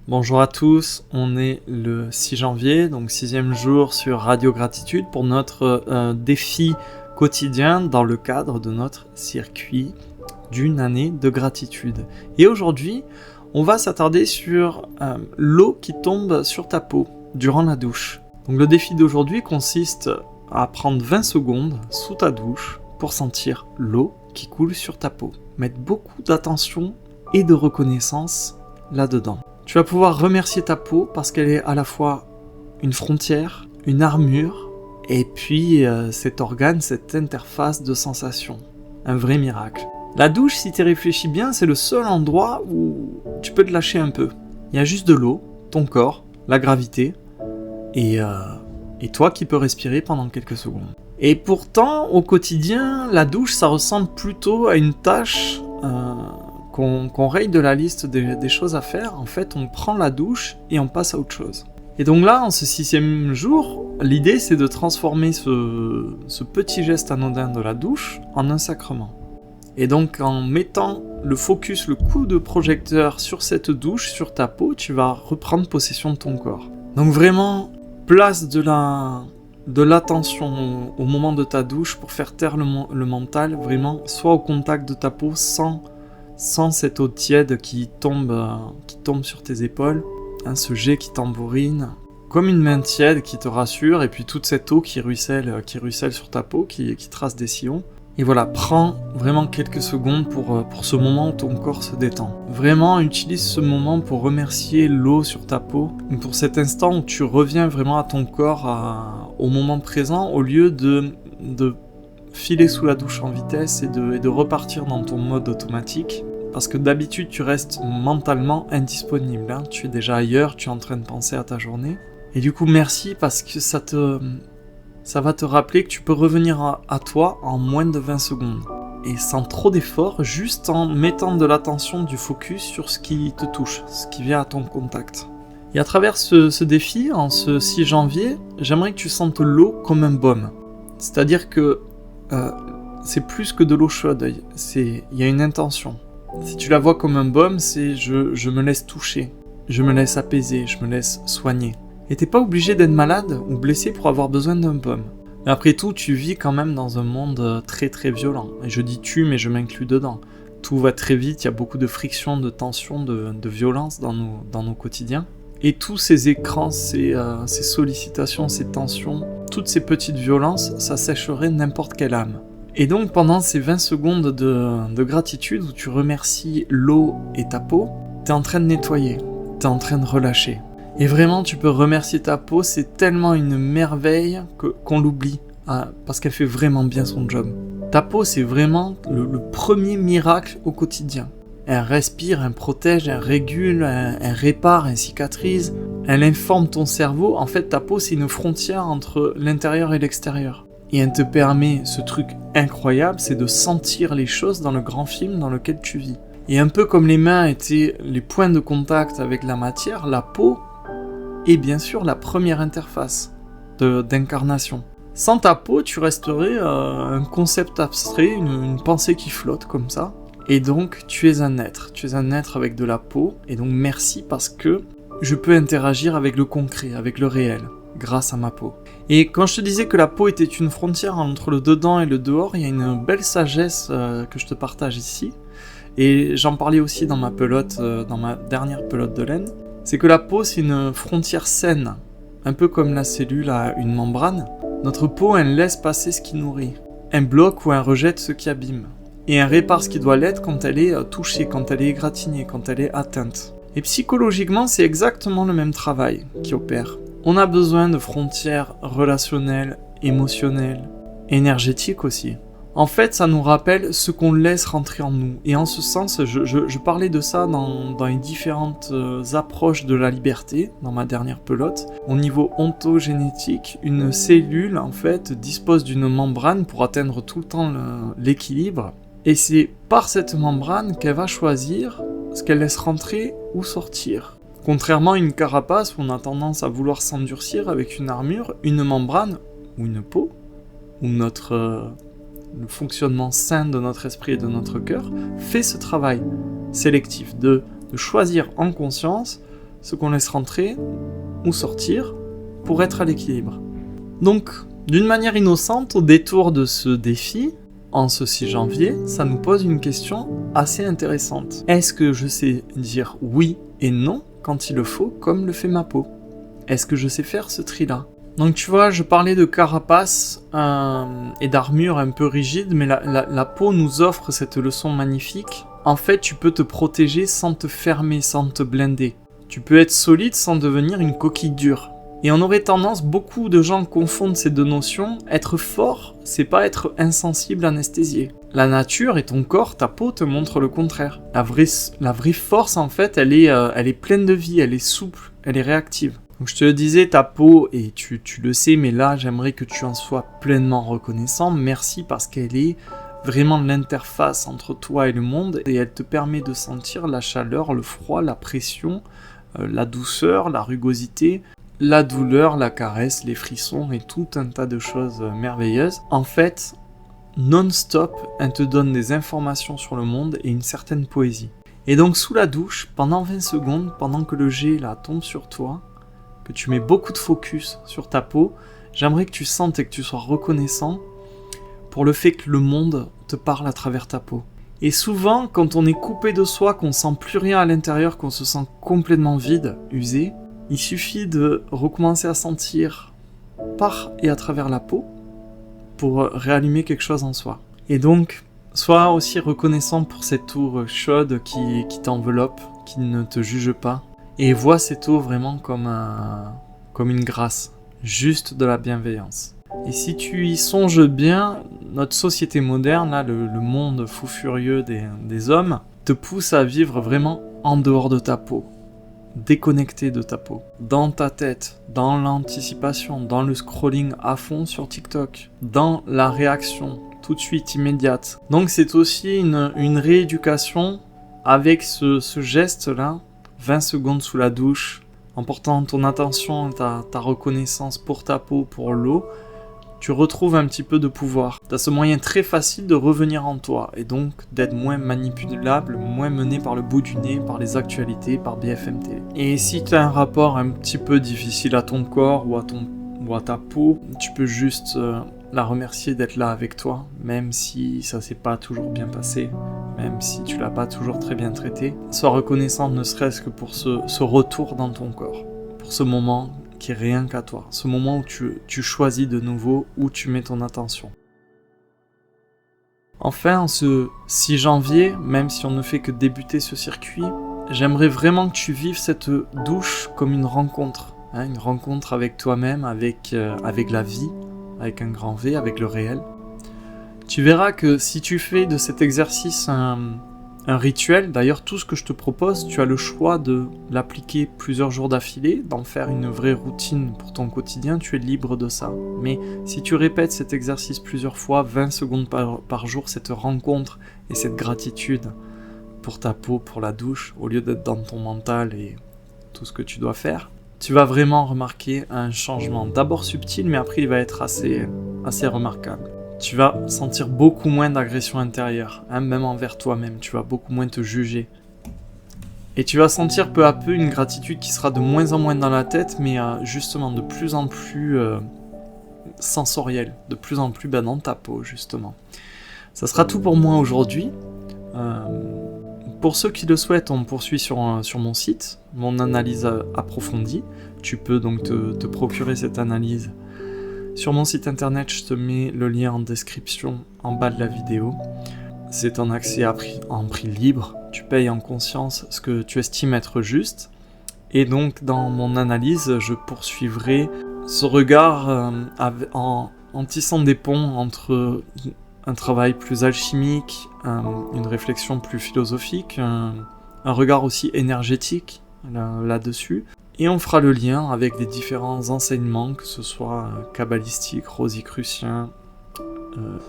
Bonjour à tous, on est le 6 janvier, donc 6e jour sur Radio Gratitude pour notre défi quotidien dans le cadre de notre circuit d'une année de gratitude. Et aujourd'hui, on va s'attarder sur l'eau qui tombe sur ta peau durant la douche. Donc le défi d'aujourd'hui consiste à prendre 20 secondes sous ta douche pour sentir l'eau qui coule sur ta peau. Mettre beaucoup d'attention et de reconnaissance là-dedans. Tu vas pouvoir remercier ta peau parce qu'elle est à la fois une frontière, une armure, et puis cet organe, cette interface de sensations. Un vrai miracle. La douche, si tu réfléchis bien, c'est le seul endroit où tu peux te lâcher un peu. Il y a juste de l'eau, ton corps, la gravité, et toi qui peux respirer pendant quelques secondes. Et pourtant, au quotidien, la douche, ça ressemble plutôt à une tâche qu'on raye de la liste des choses à faire. En fait, on prend la douche et on passe à autre chose. Et donc là, en ce 6e jour, l'idée c'est de transformer ce petit geste anodin de la douche en un sacrement. Et donc en mettant le focus, le coup de projecteur sur cette douche, sur ta peau, tu vas reprendre possession de ton corps. Donc vraiment, place de l'attention au moment de ta douche pour faire taire le mental, vraiment, soit au contact de ta peau sans cette eau tiède qui tombe sur tes épaules, ce jet qui tambourine, comme une main tiède qui te rassure, et puis toute cette eau qui ruisselle sur ta peau, qui trace des sillons. Et voilà, prends vraiment quelques secondes pour ce moment où ton corps se détend. Vraiment, utilise ce moment pour remercier l'eau sur ta peau, pour cet instant où tu reviens vraiment à ton corps, au moment présent, au lieu de filer sous la douche en vitesse et de repartir dans ton mode automatique. Parce que d'habitude, tu restes mentalement indisponible. Tu es déjà ailleurs, tu es en train de penser à ta journée. Et du coup, merci parce que ça va te rappeler que tu peux revenir à toi en moins de 20 secondes. Et sans trop d'efforts, juste en mettant de l'attention, du focus sur ce qui te touche, ce qui vient à ton contact. Et à travers ce défi, en ce 6 janvier, j'aimerais que tu sentes l'eau comme un baume. C'est-à-dire que c'est plus que de l'eau chaude, il y a une intention. Si tu la vois comme un baume, c'est je me laisse toucher, je me laisse apaiser, je me laisse soigner. Et t'es pas obligé d'être malade ou blessé pour avoir besoin d'un baume. Mais après tout, tu vis quand même dans un monde très très violent. Et je dis tu, mais je m'inclus dedans. Tout va très vite, il y a beaucoup de friction, de tension, de violence dans nos quotidiens. Et tous ces écrans, ces sollicitations, ces tensions, toutes ces petites violences, ça sécherait n'importe quelle âme. Et donc pendant ces 20 secondes de gratitude où tu remercies l'eau et ta peau, t'es en train de nettoyer, t'es en train de relâcher. Et vraiment tu peux remercier ta peau, c'est tellement une merveille qu'on l'oublie, parce qu'elle fait vraiment bien son job. Ta peau c'est vraiment le premier miracle au quotidien. Elle respire, elle protège, elle régule, elle répare, elle cicatrise, elle informe ton cerveau. En fait ta peau c'est une frontière entre l'intérieur et l'extérieur. Et elle te permet, ce truc incroyable, c'est de sentir les choses dans le grand film dans lequel tu vis. Et un peu comme les mains étaient les points de contact avec la matière, la peau est bien sûr la première interface d'incarnation. Sans ta peau, tu resterais un concept abstrait, une pensée qui flotte comme ça. Et donc, tu es un être avec de la peau. Et donc, merci parce que je peux interagir avec le concret, avec le réel, grâce à ma peau. Et quand je te disais que la peau était une frontière entre le dedans et le dehors, il y a une belle sagesse que je te partage ici. Et j'en parlais aussi dans ma pelote, dans ma dernière pelote de laine. C'est que la peau, c'est une frontière saine. Un peu comme la cellule a une membrane. Notre peau, elle laisse passer ce qui nourrit. Elle bloque ou elle rejette ce qui abîme. Et elle répare ce qui doit l'être quand elle est touchée, quand elle est égratignée, quand elle est atteinte. Et psychologiquement, c'est exactement le même travail qui opère. On a besoin de frontières relationnelles, émotionnelles, énergétiques aussi. En fait, ça nous rappelle ce qu'on laisse rentrer en nous. Et en ce sens, je parlais de ça dans les différentes approches de la liberté, dans ma dernière pelote. Au niveau ontogénétique, une cellule, en fait, dispose d'une membrane pour atteindre tout le temps l'équilibre. Et c'est par cette membrane qu'elle va choisir ce qu'elle laisse rentrer ou sortir. Contrairement à une carapace où on a tendance à vouloir s'endurcir avec une armure, une membrane ou une peau, ou le fonctionnement sain de notre esprit et de notre cœur, fait ce travail sélectif de choisir en conscience ce qu'on laisse rentrer ou sortir pour être à l'équilibre. Donc, d'une manière innocente, au détour de ce défi, en ce 6 janvier, ça nous pose une question assez intéressante. Est-ce que je sais dire oui et non quand il le faut, comme le fait ma peau? Est-ce que je sais faire ce tri-là? Donc tu vois, je parlais de carapace et d'armure un peu rigide, mais la peau nous offre cette leçon magnifique. En fait, tu peux te protéger sans te fermer, sans te blinder. Tu peux être solide sans devenir une coquille dure. Et on aurait tendance, beaucoup de gens confondent ces deux notions. Être fort, c'est pas être insensible, anesthésié. La nature et ton corps, ta peau, te montrent le contraire. La vraie force, en fait, elle est pleine de vie, elle est souple, elle est réactive. Donc je te le disais, ta peau, et tu le sais, mais là, j'aimerais que tu en sois pleinement reconnaissant. Merci parce qu'elle est vraiment l'interface entre toi et le monde, et elle te permet de sentir la chaleur, le froid, la pression, la douceur, la rugosité, la douleur, la caresse, les frissons et tout un tas de choses merveilleuses. En fait, non-stop, elle te donne des informations sur le monde et une certaine poésie. Et donc sous la douche, pendant 20 secondes, pendant que le jet là tombe sur toi, que tu mets beaucoup de focus sur ta peau, j'aimerais que tu sentes et que tu sois reconnaissant pour le fait que le monde te parle à travers ta peau. Et souvent, quand on est coupé de soi, qu'on sent plus rien à l'intérieur, qu'on se sent complètement vide, usé, il suffit de recommencer à sentir par et à travers la peau pour réallumer quelque chose en soi. Et donc, sois aussi reconnaissant pour cette eau chaude qui t'enveloppe, qui ne te juge pas. Et vois cette eau vraiment comme une grâce, juste de la bienveillance. Et si tu y songes bien, notre société moderne, là, le monde fou furieux des hommes, te pousse à vivre vraiment en dehors de ta peau, déconnecté de ta peau, dans ta tête, dans l'anticipation, dans le scrolling à fond sur TikTok, dans la réaction tout de suite immédiate. Donc c'est aussi une rééducation avec ce geste-là, 20 secondes sous la douche, en portant ton attention, ta reconnaissance pour ta peau, pour l'eau, tu retrouves un petit peu de pouvoir. Tu as ce moyen très facile de revenir en toi et donc d'être moins manipulable, moins mené par le bout du nez, par les actualités, par BFM TV. Et si tu as un rapport un petit peu difficile à ton corps ou à ta peau, tu peux juste la remercier d'être là avec toi, même si ça s'est pas toujours bien passé, même si tu l'as pas toujours très bien traité. Sois reconnaissant ne serait-ce que pour ce retour dans ton corps, pour ce moment qui est rien qu'à toi, ce moment où tu choisis de nouveau où tu mets ton attention. Enfin, en ce 6 janvier, même si on ne fait que débuter ce circuit, j'aimerais vraiment que tu vives cette douche comme une rencontre, une rencontre avec toi-même, avec la vie, avec un grand V, avec le réel. Tu verras que si tu fais de cet exercice un rituel, d'ailleurs tout ce que je te propose, tu as le choix de l'appliquer plusieurs jours d'affilée, d'en faire une vraie routine pour ton quotidien, tu es libre de ça. Mais si tu répètes cet exercice plusieurs fois, 20 secondes par jour, cette rencontre et cette gratitude pour ta peau, pour la douche, au lieu d'être dans ton mental et tout ce que tu dois faire, tu vas vraiment remarquer un changement, d'abord subtil, mais après il va être assez remarquable. Tu vas sentir beaucoup moins d'agression intérieure, même envers toi-même, tu vas beaucoup moins te juger. Et tu vas sentir peu à peu une gratitude qui sera de moins en moins dans la tête, mais justement de plus en plus sensorielle, de plus en plus dans ta peau, justement. Ça sera tout pour moi aujourd'hui. Pour ceux qui le souhaitent, on poursuit sur mon site, mon analyse approfondie. Tu peux donc te procurer cette analyse sur mon site internet, je te mets le lien en description en bas de la vidéo. C'est un accès en prix libre, tu payes en conscience ce que tu estimes être juste. Et donc dans mon analyse, je poursuivrai ce regard en tissant des ponts entre un travail plus alchimique, une réflexion plus philosophique, un regard aussi énergétique là-dessus. Et on fera le lien avec les différents enseignements, que ce soit kabbalistique, rosicrucien,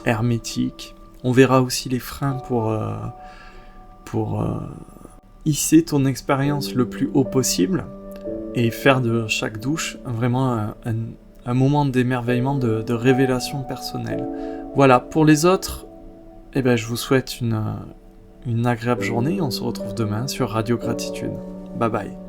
hermétique. On verra aussi les freins pour hisser ton expérience le plus haut possible et faire de chaque douche vraiment un moment d'émerveillement, de révélation personnelle. Voilà, pour les autres, je vous souhaite une agréable journée. On se retrouve demain sur Radio Gratitude. Bye bye.